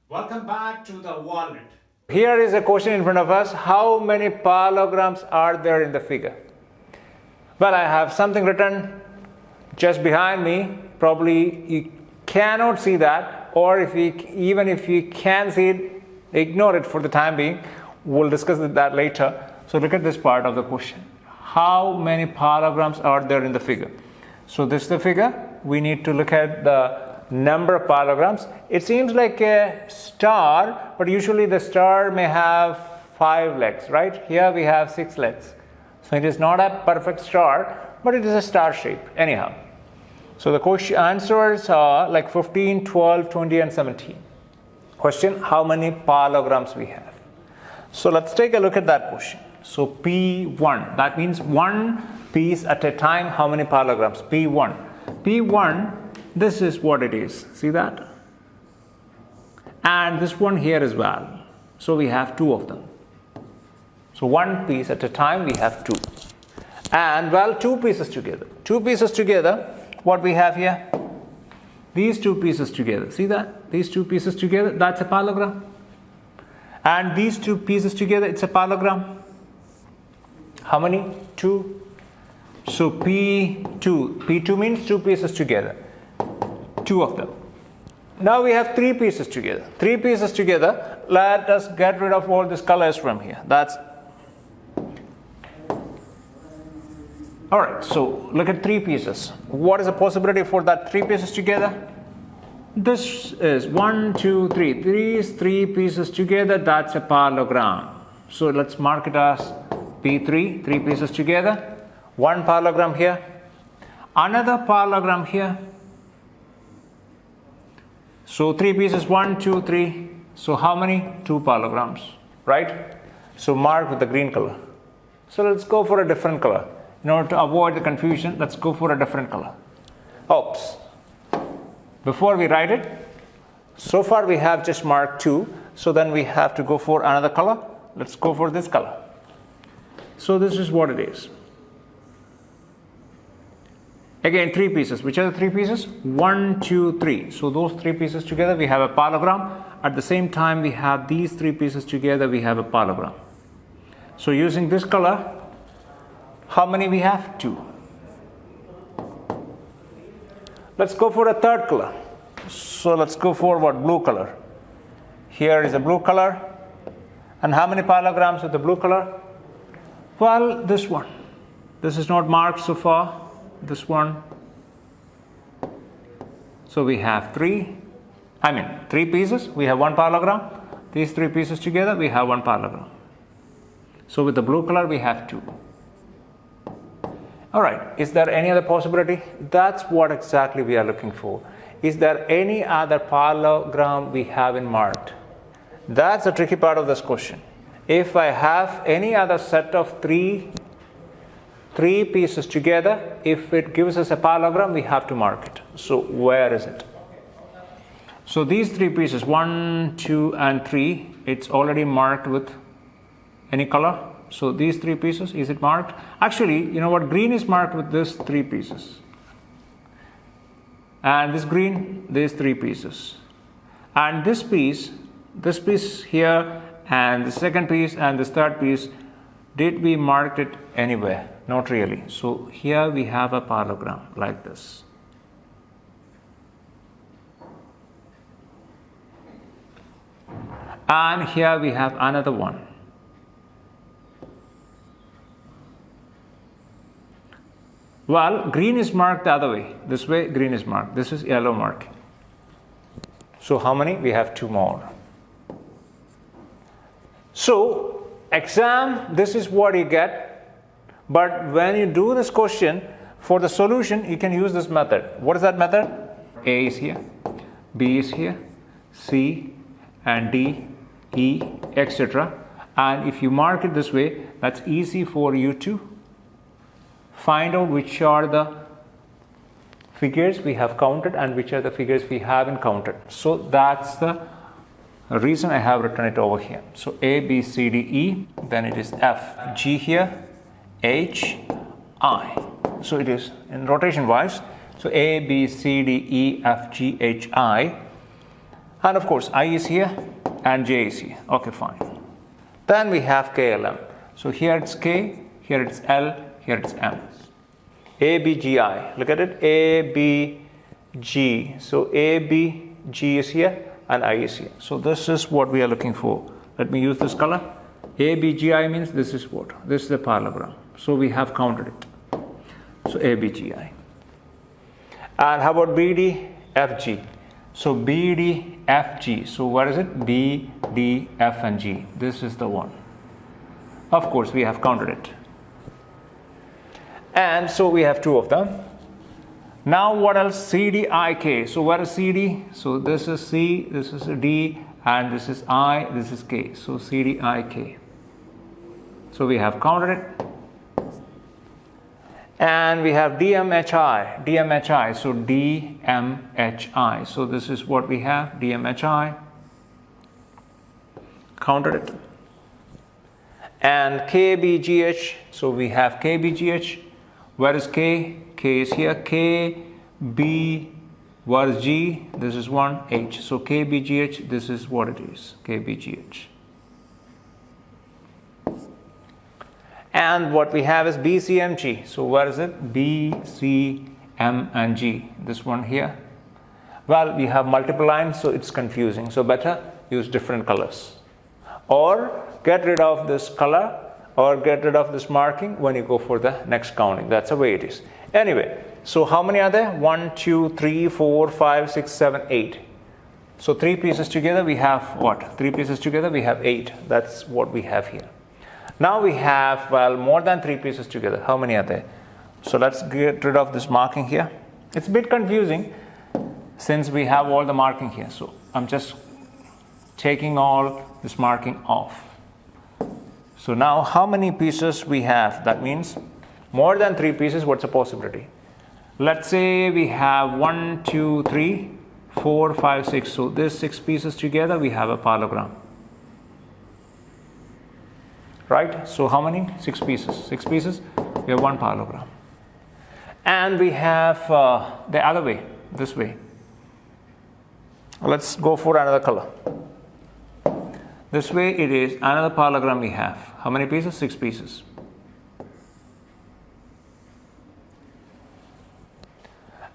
Welcome back to the Walnut. Here is a question in front of us. How many parallelograms are there in the figure? Well, I have something written just behind me. Probably you cannot see that, or even if you can see it, ignore it for the time being. We'll discuss that later. So look at this part of the question. How many parallelograms are there in the figure? So this is the figure. We need to look at the number of parallelograms. It seems like a star, but usually the star may have 5 legs, right? Here we have 6 legs. So it is not a perfect star, but it is a star shape anyhow. So the question answers are like 15, 12, 20 and 17. Question, how many parallelograms we have? So let's take a look at that question. So P1, that means one piece at a time. How many parallelograms? P1. P1, this is what it is. See that? And this one here as well. So we have 2 of them. So one piece at a time, we have 2. And well, 2 pieces together. 2 pieces together, what we have here? These 2 pieces together. See that? These 2 pieces together, that's a parallelogram. And these 2 pieces together, it's a parallelogram. How many? 2. So P2. P2 means 2 pieces together. 2 of them. Now we have 3 pieces together. 3 pieces together. Let us get rid of all these colors from here. That's alright. So look at 3 pieces. What is the possibility for that 3 pieces together? This is 1, 2, 3. These 3 pieces together, that's a parallelogram. So let's mark it as P3. 3 pieces together. One parallelogram here. Another parallelogram here. So 3 pieces, 1, 2, 3. So how many? 2 parallelograms, right? So mark with the green color. So let's go for a different color. In order to avoid the confusion, let's go for a different color. Oops. Before we write it, so far we have just marked 2. So then we have to go for another color. Let's go for this color. So this is what it is. Again, 3 pieces. Which are the 3 pieces? 1, 2, 3. So those 3 pieces together, we have a parallelogram. At the same time, we have these 3 pieces together, we have a parallelogram. So using this color, how many we have? 2. Let's go for a third color. So let's go for what? Blue color. Here is a blue color. And how many parallelograms with the blue color? Well, this one. This is not marked so far. This one. So we have 3 pieces. We have 1 parallelogram. These 3 pieces together, we have 1 parallelogram. So with the blue color, we have 2. Alright, is there any other possibility? That's what exactly we are looking for. Is there any other parallelogram we haven't marked? That's the tricky part of this question. If I have any other set of 3 pieces together, if it gives us a parallelogram, we have to mark it. So where is it? So these 3 pieces, 1, 2 and 3, it's already marked with any color. So these 3 pieces, is it marked? Actually, you know what? Green is marked with this 3 pieces. And this green, these 3 pieces. And this piece here, and the second piece and this third piece, did we mark it anywhere? Not really. So here we have a parallelogram like this. And here we have another one. Well, green is marked the other way. This way, green is marked. This is yellow marking. So how many? We have 2 more. So, exam, this is what you get. But when you do this question, for the solution, you can use this method. What is that method? A is here, B is here, C and D, E, etc. And if you mark it this way, that's easy for you to find out which are the figures we have counted and which are the figures we haven't counted. So that's the reason I have written it over here. So A, B, C, D, E, then it is F, G here, H, I. So it is in rotation wise. So A, B, C, D, E, F, G, H, I. And of course, I is here and J is here. Okay, fine. Then we have KLM. So here it's K, here it's L, here it's M. ABGI. Look at it. ABG. So ABG is here and I is here. So this is what we are looking for. Let me use this color. ABGI means this is what? This is the parallelogram. So we have counted it. So ABGI. And how about BDFG? So BDFG. So what is it? B, D, F and G. This is the one. Of course, we have counted it. And so we have two of them. Now what else? CDIK. So where is CD? So this is C, this is D, and this is I, this is K. So CDIK. So we have counted it. And we have DMHI. DMHI. So DMHI. So this is what we have. DMHI. Counted it. And KBGH. So we have KBGH. Where is K? K is here. K, B, what is G? This is 1, H. So KBGH, this is what it is. KBGH. And what we have is BCMG. So where is it? B, C, M and G. This one here. Well, we have multiple lines, so it's confusing. So better use different colors. Or get rid of this color or get rid of this marking when you go for the next counting. That's the way it is. Anyway, so how many are there? 1, 2, 3, 4, 5, 6, 7, 8. So 3 pieces together we have what? 3 pieces together we have 8. That's what we have here. Now we have, well, more than 3 pieces together. How many are there? So let's get rid of this marking here. It's a bit confusing since we have all the marking here. So I'm just taking all this marking off. So now how many pieces we have? That means more than 3 pieces. What's the possibility? Let's say we have 1, 2, 3, 4, 5, 6. So this 6 pieces together we have a parallelogram. Right? So how many? 6 pieces. 6 pieces, we have 1 parallelogram. And we have the other way, this way. Let's go for another color. This way it is another parallelogram we have. How many pieces? 6 pieces.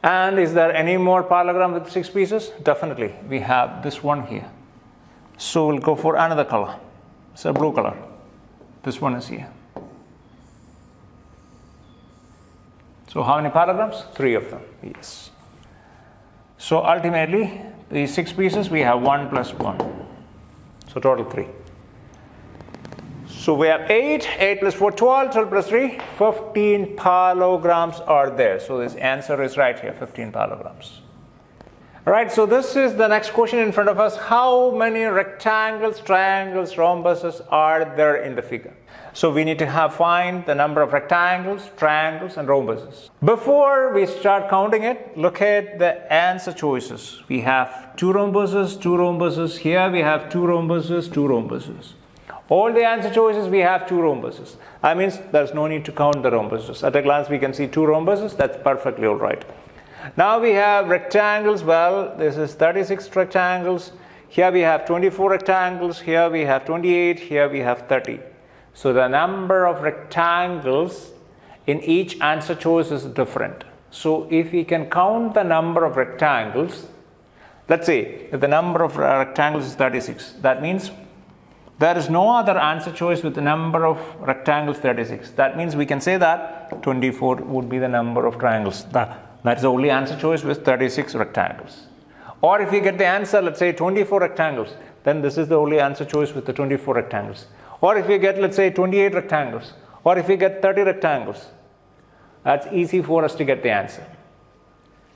And is there any more parallelogram with 6 pieces? Definitely. We have this one here. So we'll go for another color. It's a blue color. This one is here. So how many parallelograms? 3 of them. Yes. So ultimately, these 6 pieces we have 1 plus 1. So total 3. So we have 8, 8 plus 4, 12, 12 plus 3, 15 parallelograms are there. So this answer is right here, 15 parallelograms. Alright, so this is the next question in front of us. How many rectangles, triangles, rhombuses are there in the figure? So we need to find the number of rectangles, triangles and rhombuses. Before we start counting it, look at the answer choices. We have 2 rhombuses, 2 rhombuses. Here we have 2 rhombuses, 2 rhombuses. All the answer choices we have 2 rhombuses. That means there's no need to count the rhombuses. At a glance we can see 2 rhombuses. That's perfectly all right. Now we have rectangles. Well, this is 36 rectangles. Here we have 24 rectangles. Here we have 28. Here we have 30. So the number of rectangles in each answer choice is different. So if we can count the number of rectangles, let's say if the number of rectangles is 36, that means there is no other answer choice with the number of rectangles 36. That means we can say that 24 would be the number of triangles. That is the only answer choice with 36 rectangles. Or if we get the answer, let's say 24 rectangles, then this is the only answer choice with the 24 rectangles. Or if we get, let's say, 28 rectangles, or if we get 30 rectangles, that's easy for us to get the answer.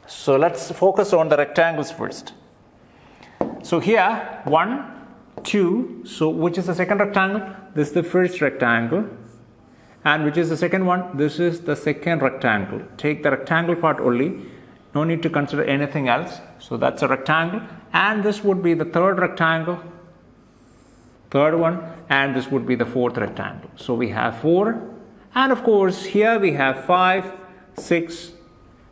So let's focus on the rectangles first. So here, 1, 2, so which is the second rectangle? This is the first rectangle. And which is the second one? This is the second rectangle. Take the rectangle part only. No need to consider anything else. So that's a rectangle. And this would be the third rectangle. Third one. And this would be the fourth rectangle. So we have 4. And of course, here we have 5, 6,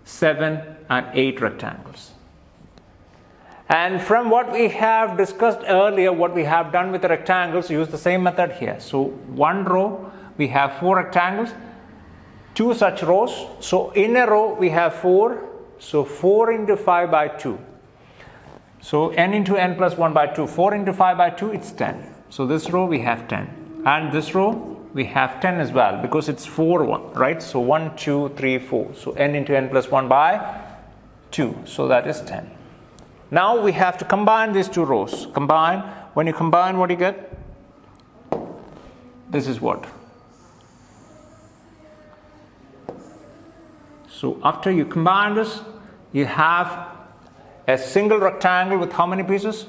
7, and 8 rectangles. And from what we have discussed earlier, what we have done with the rectangles, use the same method here. So one row, we have 4 rectangles, 2 such rows. So in a row, we have 4. So 4 into 5 by 2. So n into n plus 1 by 2. 4 into 5 by 2, it's 10. So this row, we have 10. And this row, we have 10 as well, because it's 4, 1, right? So 1, 2, 3, 4. So n into n plus 1 by 2. So that is 10. Now we have to combine these 2 rows. Combine. When you combine, what do you get? This is what? So after you combine this, you have a single rectangle with how many pieces?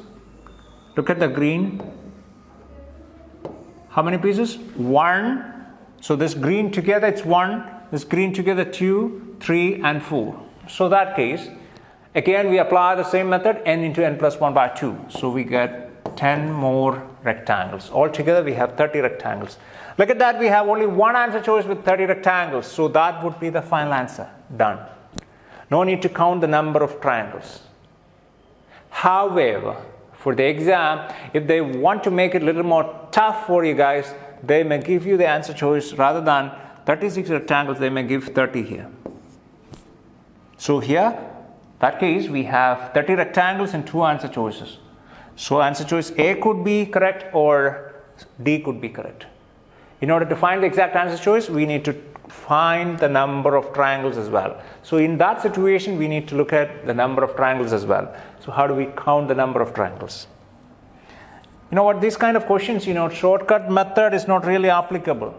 Look at the green. How many pieces? 1. So this green together, it's 1. This green together, 2, 3, and 4. So that case, again we apply the same method, n into n plus 1 by 2. So we get 10 more rectangles. Altogether we have 30 rectangles. Look at that, we have only one answer choice with 30 rectangles. So that would be the final answer. Done. No need to count the number of triangles. However, for the exam, if they want to make it a little more tough for you guys, they may give you the answer choice rather than 36 rectangles, they may give 30 here. So here, that case, we have 30 rectangles and 2 answer choices. So answer choice A could be correct or D could be correct. In order to find the exact answer choice, we need to find the number of triangles as well. So in that situation, we need to look at the number of triangles as well. So how do we count the number of triangles? You know what, these kind of questions, shortcut method is not really applicable.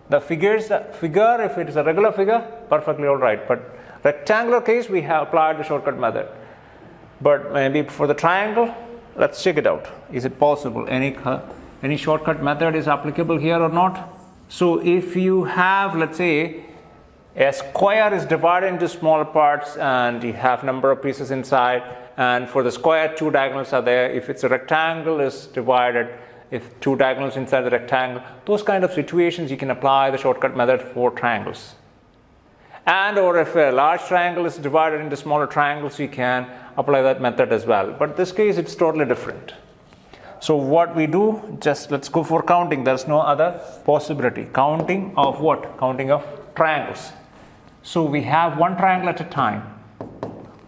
The figure, if it is a regular figure, perfectly all right. But rectangular case, we have applied the shortcut method. But maybe for the triangle, let's check it out. Is it possible? Any shortcut method is applicable here or not? So if you have, let's say, a square is divided into smaller parts and you have number of pieces inside, and for the square 2 diagonals are there. If it's a rectangle is divided, if 2 diagonals inside the rectangle, those kind of situations you can apply the shortcut method for triangles. And or if a large triangle is divided into smaller triangles, you can apply that method as well. But in this case, it's totally different. So what we do, just let's go for counting. There's no other possibility. Counting of what? Counting of triangles. So we have one triangle at a time,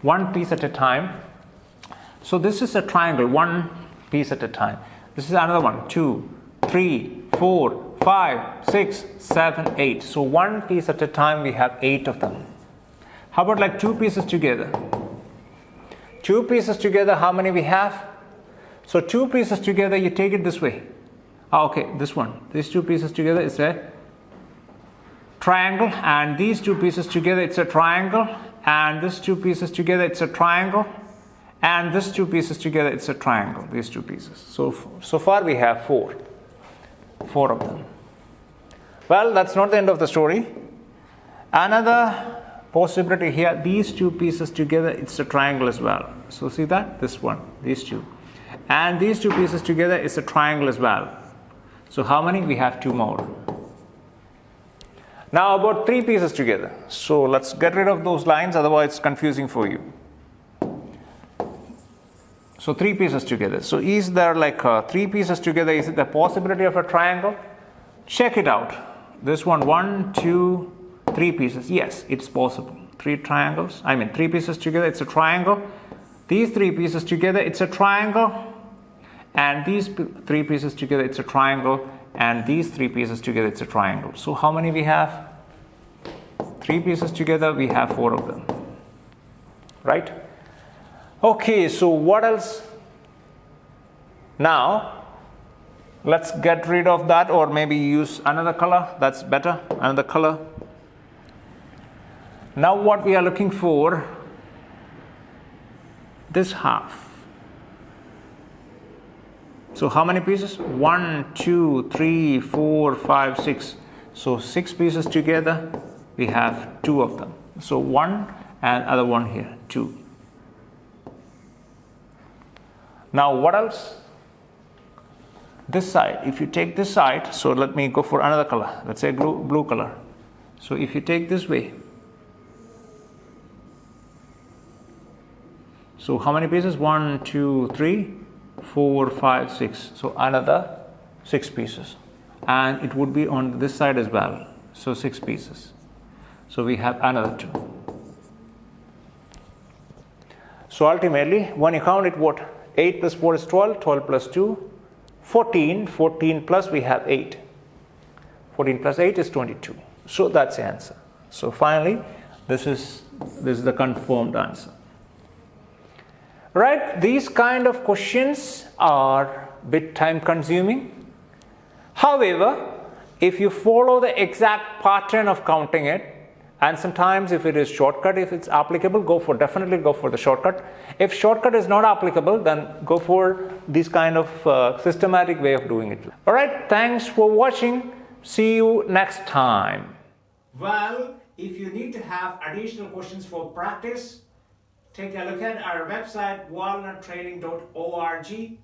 one piece at a time. So this is a triangle, one piece at a time. This is another one, 2, 3, 4, 5, 6, 7, 8. So one piece at a time, we have 8 of them. How about like 2 pieces together? 2 pieces together, how many we have? So 2 pieces together, you take it this way. Okay, this one. These 2 pieces together is a triangle, and these 2 pieces together, it's a triangle, and these 2 pieces together, it's a triangle, and these 2 pieces together, it's a triangle, these 2 pieces. So far we have 4 of them. Well, that's not the end of the story. Another possibility here, these 2 pieces together, it's a triangle as well. So see that? This one, these 2. And these 2 pieces together is a triangle as well. So how many? We have 2 more. Now about 3 pieces together. So let's get rid of those lines, otherwise it's confusing for you. So 3 pieces together. So is there like 3 pieces together? Is it the possibility of a triangle? Check it out. This one, 1, 2, 3 pieces. Yes, it's possible. 3 pieces together, it's a triangle. These 3 pieces together, it's a triangle. And these 3 pieces together, it's a triangle. And these 3 pieces together, it's a triangle. So how many we have? 3 pieces together, we have 4 of them. Right? Okay, so what else? Now, let's get rid of that, or maybe use another color. That's better. Another color. Now what we are looking for, this half. So how many pieces? 1, 2, 3, 4, 5, 6. So 6 pieces together, we have 2 of them. So 1 and other one here, 2. Now what else? This side, if you take this side, so let me go for another color. Let's say blue color. So if you take this way, So how many pieces? 1, 2, 3, 4, 5, 6. So another 6 pieces. And it would be on this side as well. So 6 pieces. So we have another 2. So ultimately, when you count it, what? 8 plus 4 is 12, 12 plus 2, 14, 14 plus we have 8. 14 plus 8 is 22. So that's the answer. So finally, this is the confirmed answer. Right? These kind of questions are a bit time consuming. However, if you follow the exact pattern of counting it, and sometimes if it is shortcut, if it's applicable, definitely go for the shortcut. If shortcut is not applicable, then go for this kind of systematic way of doing it. All right, thanks for watching. See you next time. Well, if you need to have additional questions for practice, take a look at our website walnuttraining.org.